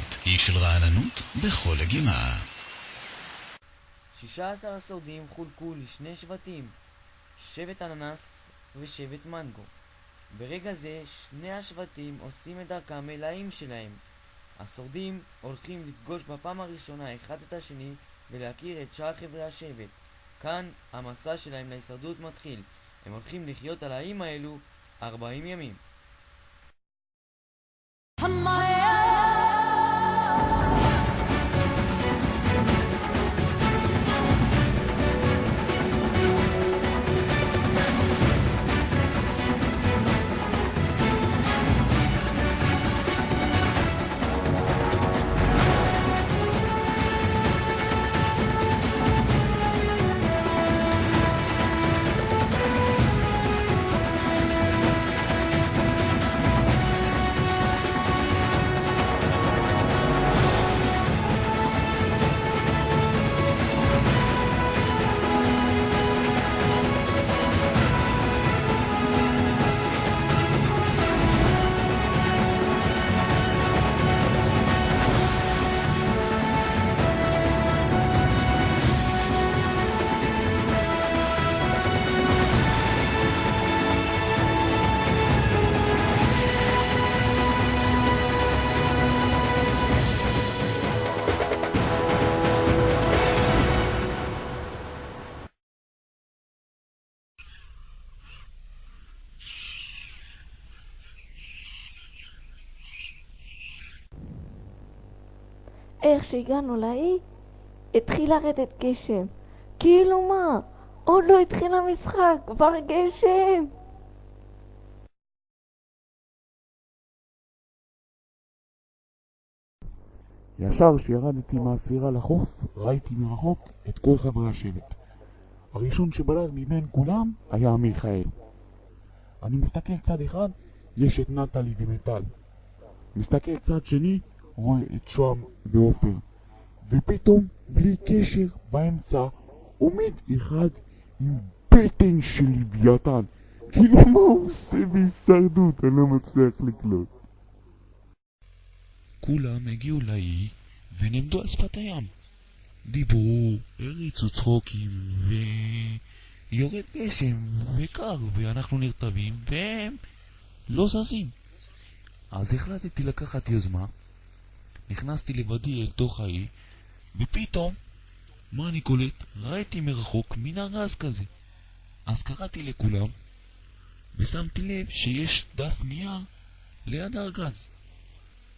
הבית, אי של רעננות בכל לגימה. 16 השורדים חולקו לשני שבטים, שבט אננס ושבט מנגו. ברגע זה שני השבטים עושים את דרכם אל האיים שלהם. השורדים הולכים לפגוש בפעם הראשונה אחד את השני ולהכיר את שאר חברי השבט. כאן המסע שלהם להישרדות מתחיל. הם הולכים לחיות על האיים האלו 40 ימים. איך שהגענו לאי, התחיל לרדת גשם. כאילו מה? עוד לא התחיל המשחק, כבר גשם. ישר שירדתי מהסירה לחוף, ראיתי מרחוק את כל חברי השבט. הראשון שבלט מבין כולם היה מיכאל. אני מסתכל צד אחד, יש את נטלי ומטל. מסתכל צד שני, רואה את שוהם ואופר. ופתאום, בלי קשר, באמצע, עומד אחד עם בטן של לוויתן. כאילו מה הוא עושה בהישרדות? אני לא מצליח לקלוט. כולם הגיעו לאי ונעמדו על שפת הים. דיברו, הריצו צחוקים ויורד גשם וקר ואנחנו נרטבים והם לא זזים. אז החלטתי לקחת יוזמה, נכנסתי לבדי אל תוך האי ופתאום, מה אני קולט? ראיתי מרחוק מין ארגז כזה. אז קראתי לכולם ושמתי לב שיש דף נייר ליד הארגז.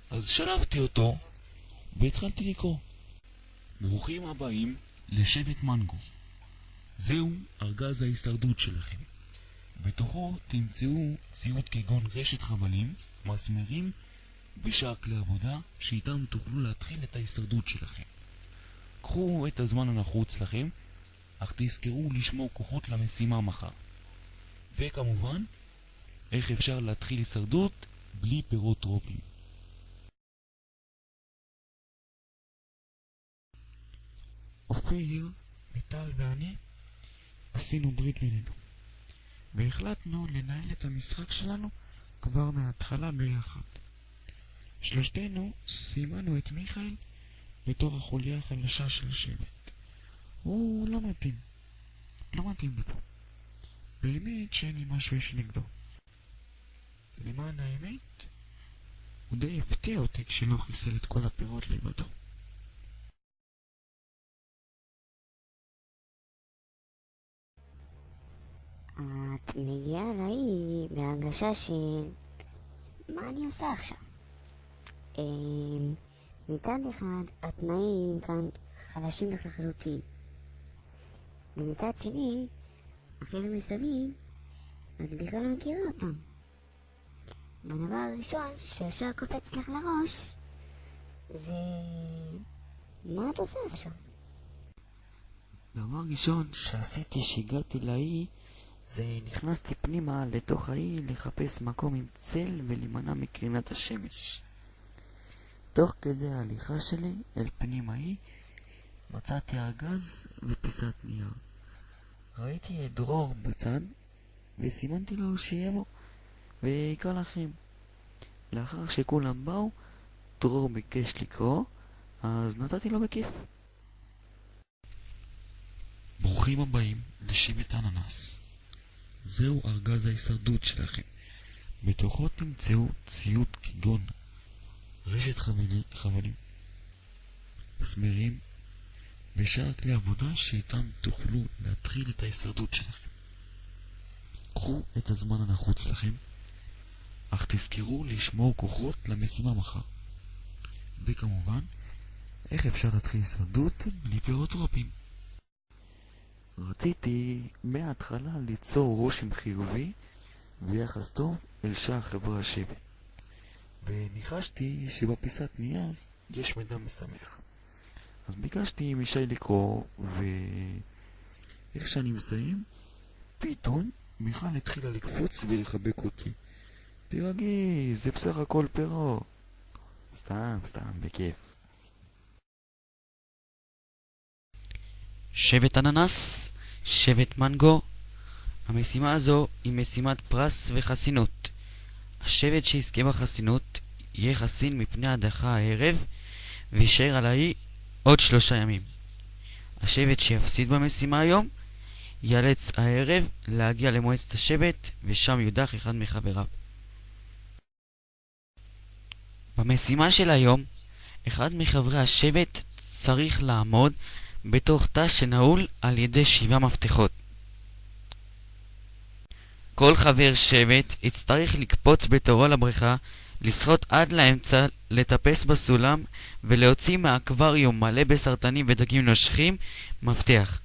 אז שלפתי אותו והתחלתי לקרוא. ברוכים הבאים לשבט מנגו. זהו ארגז ההישרדות שלכם. בתוכו תמצאו ציוד כגון רשת חבלים, מסמרים ושאר כלי עבודה שאיתם תוכלו להתחיל את ההישרדות שלכם. קחו את הזמן הנחוץ לכם, אך תזכרו לשמור כוחות למשימה מחר. וכמובן, איך אפשר להתחיל הישרדות בלי פירות טרופיים. אופיר, מיטל ואני עשינו ברית בינינו והחלטנו לנהל את המשחק שלנו כבר מההתחלה ביחד. שלושתנו סימנו את מיכאל בתור החוליה החלשה של השבט. הוא לא מתאים לפה. באמת שאין לי משהו איש נגדו. למען האמת, הוא די הפתיע אותי כשלא חיסל את כל הפירות לבדו. את מגיעה אליי בהרגשה של מה אני עושה עכשיו? מצד אחד התנאים כאן חלשים לחלוטין, ומצד שני החבר'ה מסביב את בכלל לא מכירה אותם. והדבר הראשון שישר קופץ לך לראש זה מה את עושה עכשיו? דבר ראשון שעשיתי שהגעתי לאי זה נכנסתי פנימה לתוך האי לחפש מקום עם צל ולהימנע מקרינת השמש. תוך כדי ההליכה שלי אל פנים האי מצאתי ארגז ופיסת נייר. ראיתי את דרור בצד וסימנתי לו שיבוא ויקרא לכם. לאחר שכולם באו דרור ביקש לקרוא, אז נתתי לו בכיף. ברוכים הבאים לשבט אננס. זהו ארגז ההישרדות שלכם. בתוכו תמצאו ציוד כגון רשת חבלים, מסמרים ושאר כלי עבודה שאיתם תוכלו להתחיל את ההישרדות שלכם. קחו את הזמן הנחוץ לכם, אך תזכרו לשמור כוחות למשימה מחר. וכמובן, איך אפשר להתחיל הישרדות בלי פירות רבים? רציתי מההתחלה ליצור רושם חיובי ויחס טוב אל שאר חברי השבט, וניחשתי שבפיסת נייר יש מידע משמח. אז ביקשתי משי לקרוא, ואיך שאני מסיים, פתאום מיכל התחילה לקפוץ ולחבק אותי. תירגעי, זה בסך הכל פירות. סתם, בכיף. שבט אננס, שבט מנגו. המשימה הזו היא משימת פרס וחסינות. השבט שיזכה בחסינות יהיה חסין מפני הדחה הערב וישאר על האי עוד 3 ימים. השבט שיפסיד במשימה היום ייאלץ הערב להגיע למועצת השבט ושם יודח אחד מחבריו. במשימה של היום, אחד מחברי השבט צריך לעמוד בתוך תא שנעול על ידי 7 מפתחות. כל חבר שבט יצטרך לקפוץ בתורו לבריכה, לשחות עד לאמצע, לטפס בסולם ולהוציא מהאקווריום מלא בסרטנים ודגים נושכים מפתח.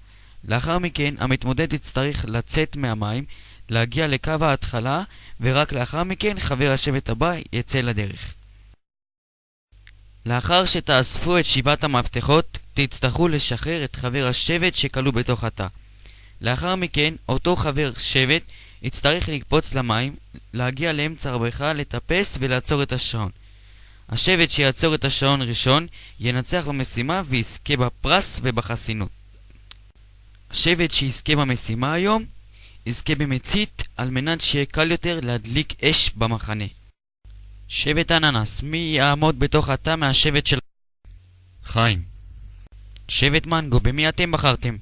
לאחר מכן המתמודד יצטרך לצאת מהמים, להגיע לקו ההתחלה, ורק לאחר מכן חבר השבט הבא יצא לדרך. לאחר שתאספו את 7 המפתחות, תצטרכו לשחרר את חבר השבט שכלוא בתוך התא. לאחר מכן, אותו חבר שבט יצטרך לקפוץ למים, להגיע לאמצע הבריכה, לטפס ולעצור את השעון. השבט שיעצור את השעון ראשון ינצח במשימה ויזכה בפרס ובחסינות. השבט שיזכה במשימה היום יזכה במצית על מנת שיהיה קל יותר להדליק אש במחנה. שבט אננס, מי יעמוד בתוך התא מהשבט של... חיים. שבט מנגו, במי אתם בחרתם?